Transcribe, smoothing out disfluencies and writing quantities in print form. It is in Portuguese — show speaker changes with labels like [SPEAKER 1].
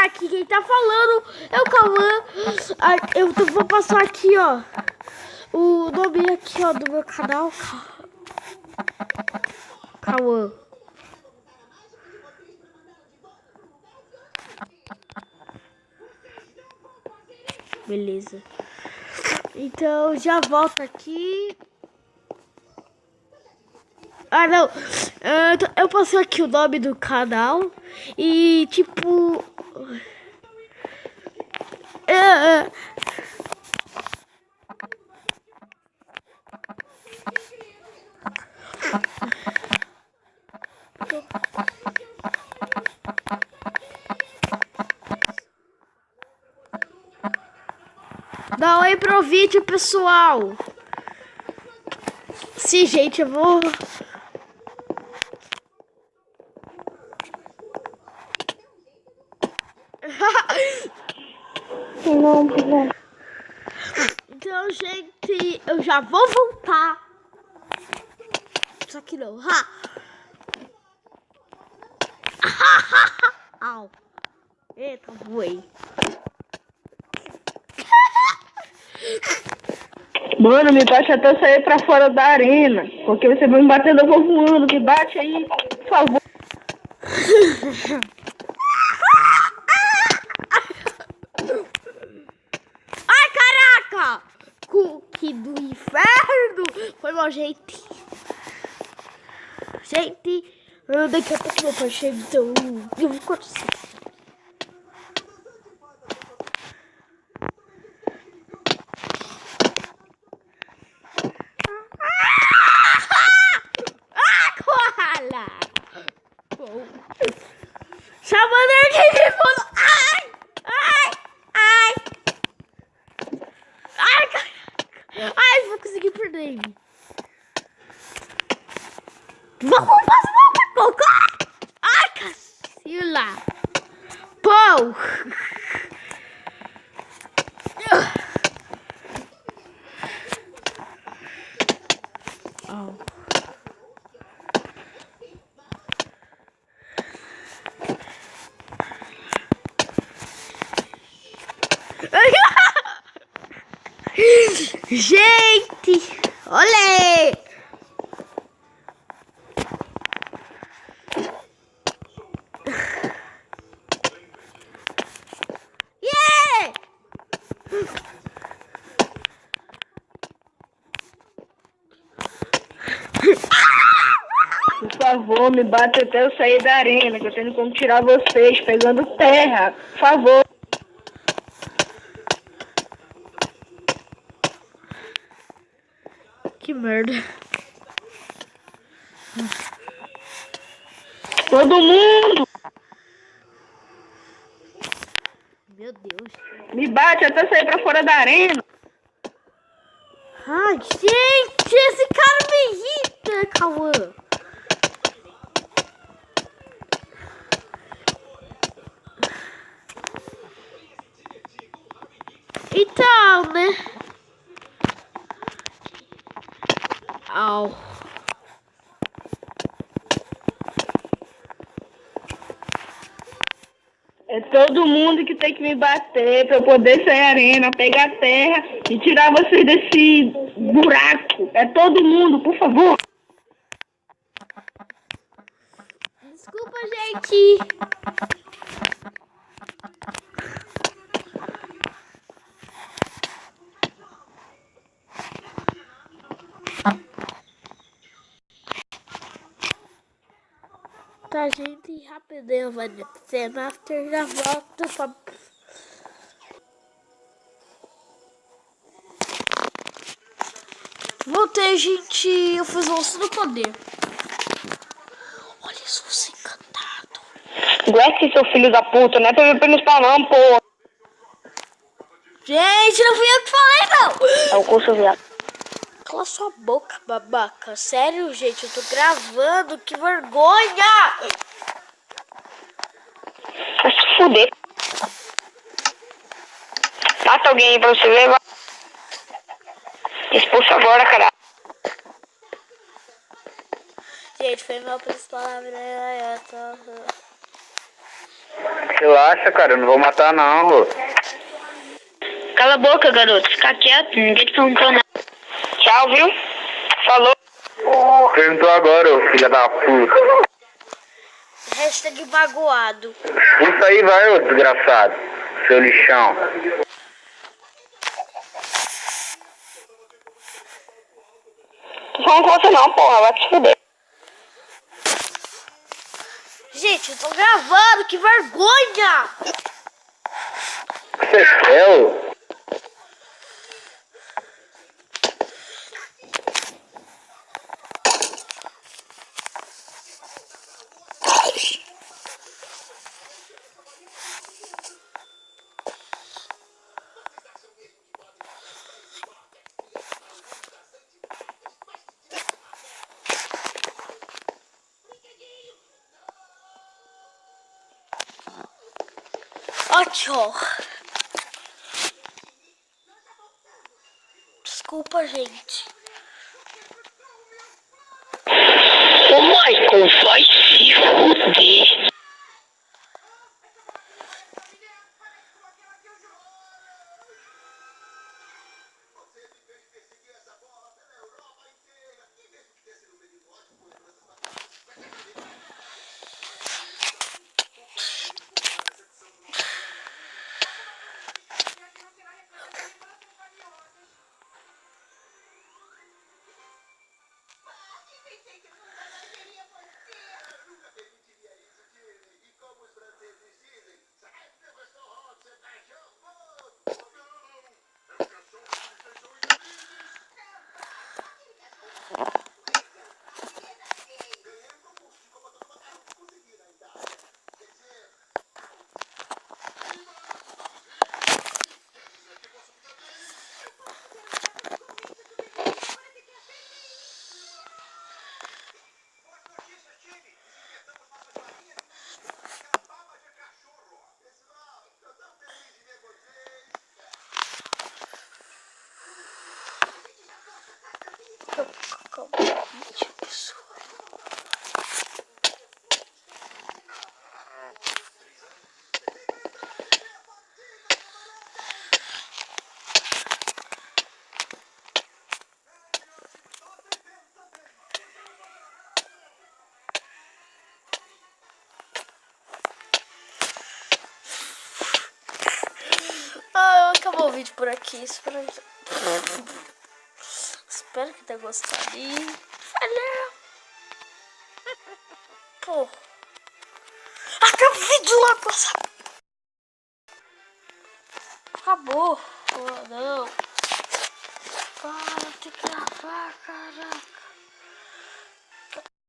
[SPEAKER 1] aqui quem tá falando é o Cauã. Eu vou passar aqui, ó, o nome aqui, ó, do meu canal. Cauã. Beleza. Então, já volto aqui. Ah, não. Eu passei aqui o nome do canal. E, tipo... Dá oi pro vídeo, pessoal. Sim, gente, eu vou...
[SPEAKER 2] Não.
[SPEAKER 1] Então, gente, eu já vou voltar. Só que não. Au. Eita, voei.
[SPEAKER 2] Mano, me bate até eu sair pra fora da arena. Porque você vai me batendo, eu vou voando. Me bate aí, por favor.
[SPEAKER 1] Ai, caraca! Cookie do inferno! Foi mal, gente. Gente, daqui a pouco meu pai chega, então eu vou cortar. Koala! Chamando aqui de fundo! Ai! Ai, caraca! Ai, vou conseguir perder ele. Vamos pra colocar! Ai, cacila! Pô! Gente! Olê! Yeah!
[SPEAKER 2] Por favor, me bate até eu sair da arena. Que eu tenho como tirar vocês pegando terra. Por favor.
[SPEAKER 1] Que merda.
[SPEAKER 2] Todo mundo.
[SPEAKER 1] Meu Deus.
[SPEAKER 2] Me bate até eu sair pra fora da arena.
[SPEAKER 1] Ai, gente, esse cara me irrita, Cauã. Então, né? Au.
[SPEAKER 2] É todo mundo que tem que me bater pra eu poder sair da arena, pegar terra e tirar vocês desse buraco. É todo mundo, por favor.
[SPEAKER 1] Desculpa, gente. Tá, gente, rapidinho vai descer na after, já volto pra... Voltei, gente, eu fiz o osso do poder. Olha isso, você encantado.
[SPEAKER 2] Black, seu filho da puta, não é PVP no spawn não, pô.
[SPEAKER 1] Gente, não fui eu que falei, não.
[SPEAKER 2] É o curso viado.
[SPEAKER 1] Cala sua boca, babaca. Sério, gente, eu tô gravando, que vergonha.
[SPEAKER 2] Vai se fuder. Mata alguém aí pra você ver, vai. Expulso agora, caralho.
[SPEAKER 1] Gente, foi mal pelas palavras.
[SPEAKER 3] Relaxa, cara, eu não vou matar não, ô.
[SPEAKER 2] Cala a boca, garoto. Fica quieto, ninguém te perguntou nada. Tchau, viu? Falou.
[SPEAKER 3] Perguntou agora, ô filha da puta.
[SPEAKER 1] Hashtag magoado.
[SPEAKER 3] Isso aí vai, ô desgraçado. Seu lixão.
[SPEAKER 2] Tô falando com você não, porra. Vai te fuder.
[SPEAKER 1] Gente, eu tô gravando, que vergonha!
[SPEAKER 3] Você quer, ô?
[SPEAKER 1] Ó, desculpa, gente.
[SPEAKER 2] Ô, Michael, vai se fuder.
[SPEAKER 1] Acabou o vídeo por aqui. Espero que tenha gostado. E valeu! Pô, acaba o vídeo lá com essa. Acabou. Pô, não. Para de gravar, caraca.